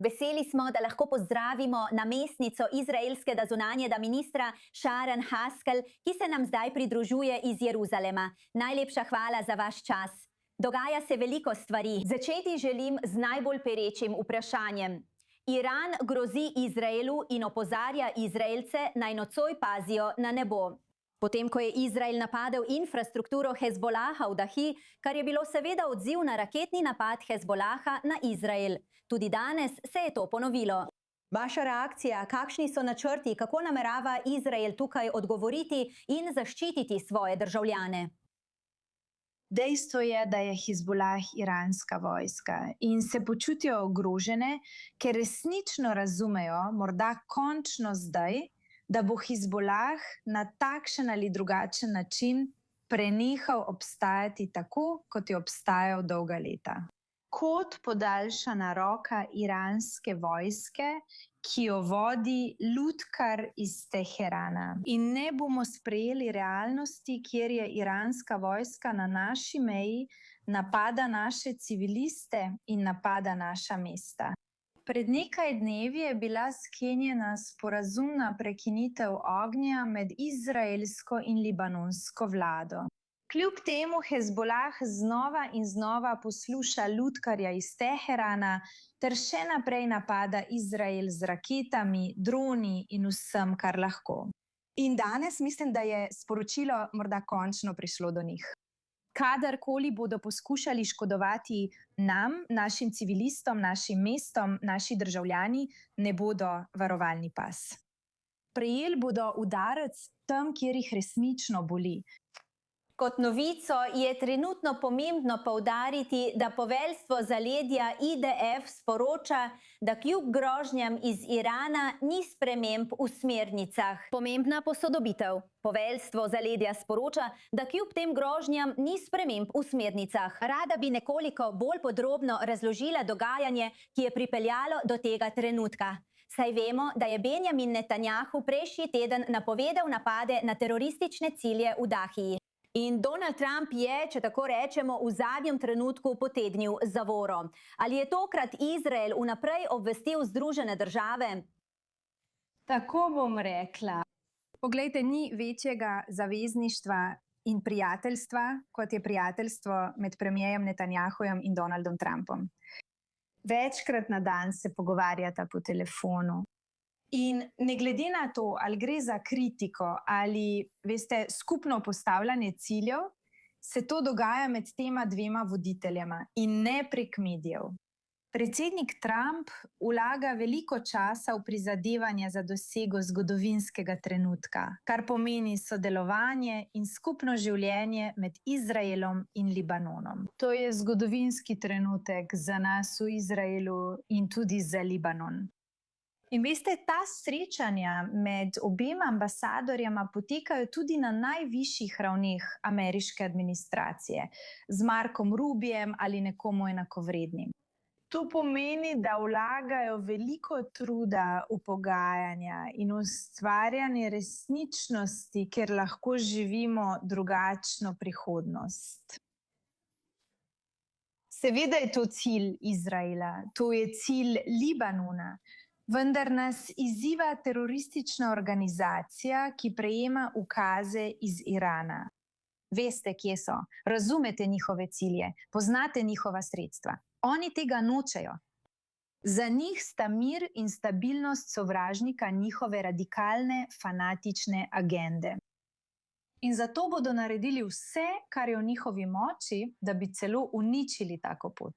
Veseli smo, da lahko pozdravimo namestnico izraelskega zunanjega ministra Sharon Haskell, ki se nam zdaj pridružuje iz Jeruzalema. Najlepša hvala za vaš čas. Dogaja se veliko stvari. Začeti želim z najbolj perečim vprašanjem. Iran grozi Izraelu in opozarja Izraelce, naj nocoj pazijo na nebo. Potem, ko je Izrael napadel infrastrukturo Hezbolaha v Dahi, kar je bilo seveda odziv na raketni napad Hezbolaha na Izrael. Tudi danes se je to ponovilo. Vaša reakcija, kakšni so načrti, kako namerava Izrael tukaj odgovoriti in zaščititi svoje državljane? Dejstvo je, da je Hezbolah iranska vojska in se počutijo ogrožene, ker resnično razumejo, morda končno zdaj, da bo Hezbolah na takšen ali drugačen način prenehal obstajati tako, kot je obstajal dolga leta. Kot podaljšana roka iranske vojske, ki jo vodi lutkar iz Teherana. In ne bomo sprejeli realnosti, kjer je iranska vojska na naši meji, napada naše civiliste in napada naša mesta. Pred nekaj dnevi je bila sklenjena sporazumna prekinitev ognja med izraelsko in libanonsko vlado. Kljub temu Hezbolah znova in znova posluša lutkarja iz Teherana ter še naprej napada Izrael z raketami, droni in vsem, kar lahko. In danes mislim, da je sporočilo morda končno prišlo do njih. Kadarkoli bodo poskušali škodovati nam, našim civilistom, našim mestom, naši državljani, ne bodo varovalni pas. Prejeli bodo udarec tam, kjer jih resnično boli. Kot novico je trenutno pomembno poudariti, da poveljstvo zaledja IDF sporoča, da kljub grožnjam iz Irana ni sprememb v smernicah. Pomembna posodobitev. Poveljstvo zaledja sporoča, da kljub tem grožnjam ni sprememb v smernicah. Rada bi nekoliko bolj podrobno razložila dogajanje, ki je pripeljalo do tega trenutka. Saj vemo, da je Benjamin Netanjahu prejšnji teden napovedal napade na teroristične cilje v Dahiji. In Donald Trump je, če tako rečemo, v zadnjem trenutku potegnil zavoro. Ali je tokrat Izrael vnaprej obvestil Združene države? Tako bom rekla. Poglejte, ni večjega zavezništva in prijateljstva, kot je prijateljstvo med premierjem Netanjahujem in Donaldom Trumpom. Večkrat na dan se pogovarjata po telefonu. In ne glede na to, ali gre za kritiko ali, veste, skupno postavljanje ciljev, se to dogaja med tema dvema voditeljema in ne prek medijev. Predsednik Trump vlaga veliko časa v prizadevanje za dosego zgodovinskega trenutka, kar pomeni sodelovanje in skupno življenje med Izraelom in Libanonom. To je zgodovinski trenutek za nas v Izraelu in tudi za Libanon. In veste, ta srečanja med obema ambasadorjema potekajo tudi na najvišjih ravneh ameriške administracije, z Markom Rubijem ali nekomu enakovrednim. To pomeni, da vlagajo veliko truda v pogajanja in ustvarjanje resničnosti, kjer lahko živimo drugačno prihodnost. Seveda je to cilj Izraela, to je cilj Libanona, vendar nas izziva teroristična organizacija, ki prejema ukaze iz Irana. Veste, kje so, razumete njihove cilje, poznate njihova sredstva. Oni tega nočejo. Za njih sta mir in stabilnost sovražnika njihove radikalne, fanatične agende. In zato bodo naredili vse, kar je v njihovi moči, da bi celo uničili tako pot.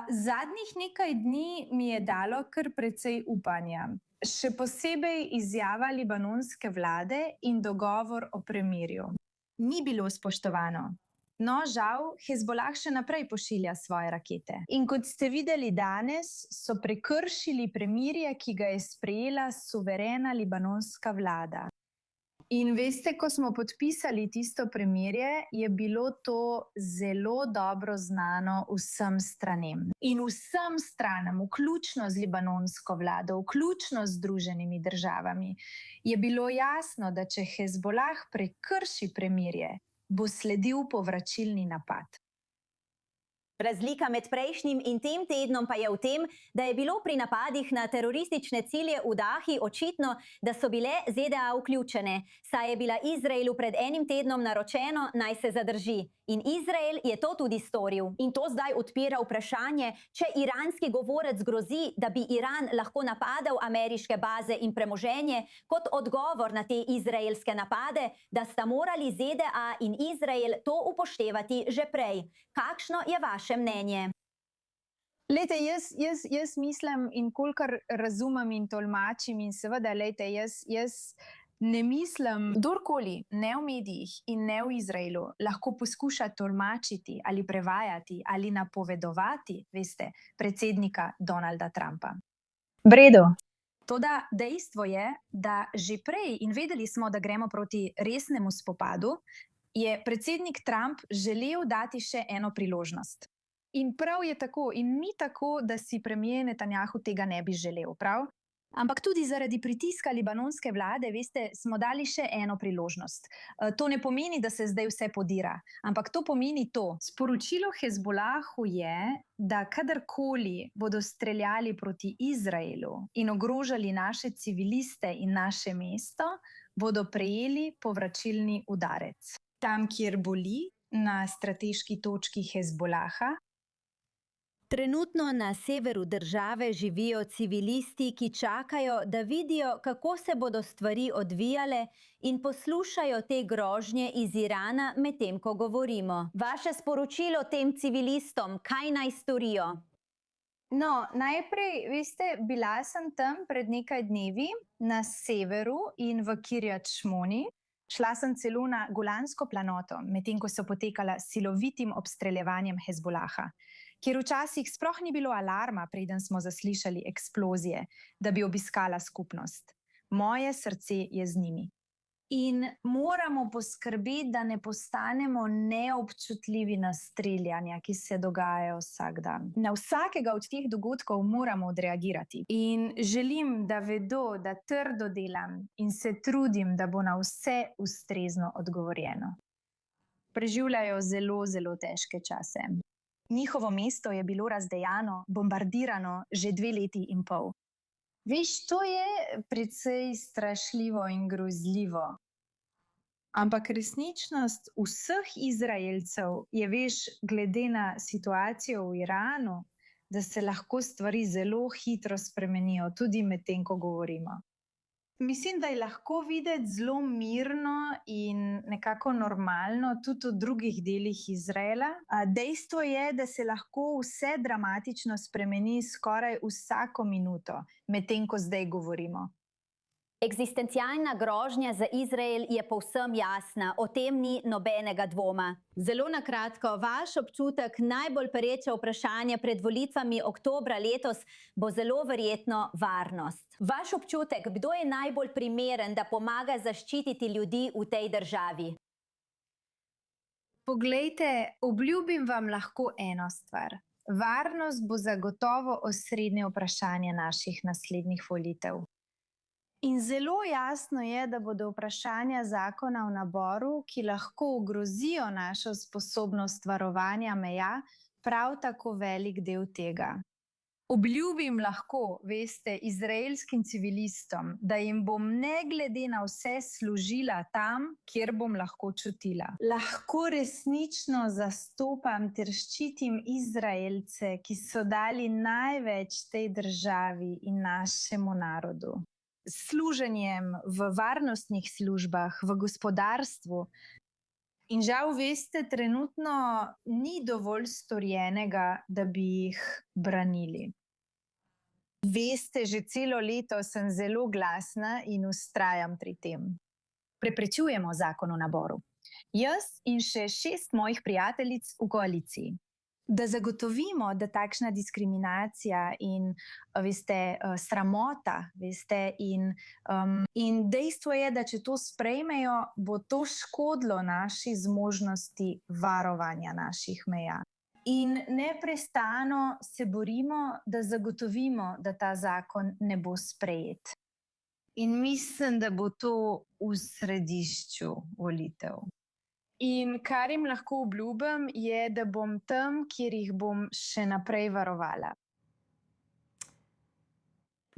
Zadnjih nekaj dni mi je dalo kar precej upanja. Še posebej izjava libanonske vlade in dogovor o premirju. Ni bilo spoštovano. No, žal, Hezbolah še naprej pošilja svoje rakete. In kot ste videli danes, so prekršili premirje, ki ga je sprejela suverena libanonska vlada. In veste, ko smo podpisali tisto premirje, je bilo to zelo dobro znano vsem stranem. In vsem stranam, vključno z libanonsko vlado, vključno z Združenimi državami, je bilo jasno, da če Hezbolah prekrši premirje, bo sledil povračilni napad. Razlika med prejšnjim in tem tednom pa je v tem, da je bilo pri napadih na teroristične cilje v Dahi očitno, da so bile ZDA vključene, saj je bila Izraelu pred enim tednom naročeno, naj se zadrži. In Izrael je to tudi storil. In to zdaj odpira vprašanje, če iranski govorec grozi, da bi Iran lahko napadel ameriške baze in premoženje kot odgovor na te izraelske napade, da sta morali ZDA in Izrael to upoštevati že prej. Kakšno je vaše mnenje? Lejte, jaz mislim in kolikor razumem in tolmačim in seveda, lejte, jaz ne mislim, kdorkoli, ne v medijih in ne v Izraelu, lahko poskuša tolmačiti ali prevajati ali napovedovati, veste, predsednika Donalda Trumpa. V redu. Toda dejstvo je, da že prej, in vedeli smo, da gremo proti resnemu spopadu, je predsednik Trump želel dati še eno priložnost. In prav je tako, in ni tako, da si premier Netanjahu tega ne bi želel, prav? Ampak tudi zaradi pritiska libanonske vlade, veste, smo dali še eno priložnost. To ne pomeni, da se zdaj vse podira, ampak to pomeni to. Sporočilo Hezbolahu je, da kadarkoli bodo streljali proti Izraelu in ogrožali naše civiliste in naše mesto, bodo prejeli povračilni udarec. Tam, kjer boli, na strateški točki Hezbolaha, Trenutno na severu države živijo civilisti, ki čakajo, da vidijo, kako se bodo stvari odvijale in poslušajo te grožnje iz Irana medtem, ko govorimo. Vaše sporočilo tem civilistom, kaj naj storijo? No, najprej, veste, bila sem tam pred nekaj dnevi na severu in v Kirjat Šmoni. Šla sem celo na Golansko planoto, medtem ko so potekala silovitim obstreljevanjem Hezbolaha, kjer včasih sploh ni bilo alarma, preden smo zaslišali eksplozije, da bi obiskala skupnost. Moje srce je z njimi. In moramo poskrbeti, da ne postanemo neobčutljivi na streljanja, ki se dogajajo vsak dan. Na vsakega od teh dogodkov moramo odreagirati. In želim, da vedo, da trdo delam in se trudim, da bo na vse ustrezno odgovorjeno. Preživljajo zelo, zelo težke čase. Njihovo mesto je bilo razdejano, bombardirano že 2 leti in pol. Veš, to je precej strašljivo in grozljivo. Ampak resničnost vseh Izraelcev je, veš, glede na situacijo v Iranu, da se lahko stvari zelo hitro spremenijo, tudi medtem, ko govorimo. Mislim, da je lahko videti zelo mirno in nekako normalno tudi v drugih delih Izraela. Dejstvo je, da se lahko vse dramatično spremeni skoraj vsako minuto, medtem ko zdaj govorimo. Eksistencialna grožnja za Izrael je povsem jasna, o tem ni nobenega dvoma. Zelo na kratko, vaš občutek, najbolj pereče vprašanje pred volitvami oktobra letos bo zelo verjetno varnost. Vaš občutek, kdo je najbolj primeren, da pomaga zaščititi ljudi v tej državi? Poglejte, obljubim vam lahko eno stvar. Varnost bo zagotovo osrednje vprašanje naših naslednjih volitev. In zelo jasno je, da bodo vprašanja zakona v naboru, ki lahko ogrozijo našo sposobnost varovanja meja, prav tako velik del tega. Obljubim lahko, veste, izraelskim civilistom, da jim bom ne glede na vse služila tam, kjer bom lahko čutila. Lahko resnično zastopam ter ščitim Izraelce, ki so dali največ tej državi in našemu narodu. S služenjem v varnostnih službah, v gospodarstvu. In žal, veste, trenutno ni dovolj storjenega, da bi jih branili. Veste, že celo leto sem zelo glasna in vztrajam pri tem. Preprečujemo zakon o naboru. Jaz in še 6 mojih prijateljic v koaliciji. Da zagotovimo, da takšna diskriminacija in, veste, sramota, veste, in dejstvo je, da če to sprejmejo, bo to škodilo naši zmožnosti varovanja naših meja. In neprestano se borimo, da zagotovimo, da ta zakon ne bo sprejet. In mislim, da bo to v središču volitev. In kar jim lahko obljubim, je, da bom tam, kjer jih bom še naprej varovala.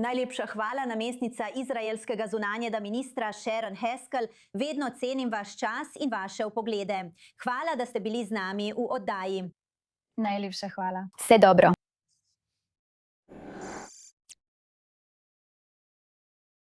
Najlepša hvala, namestnica izraelskega zunanjega ministra Sharon Haskell. Vedno cenim vaš čas in vaše vpoglede. Hvala, da ste bili z nami v oddaji. Najlepša hvala. Vse dobro.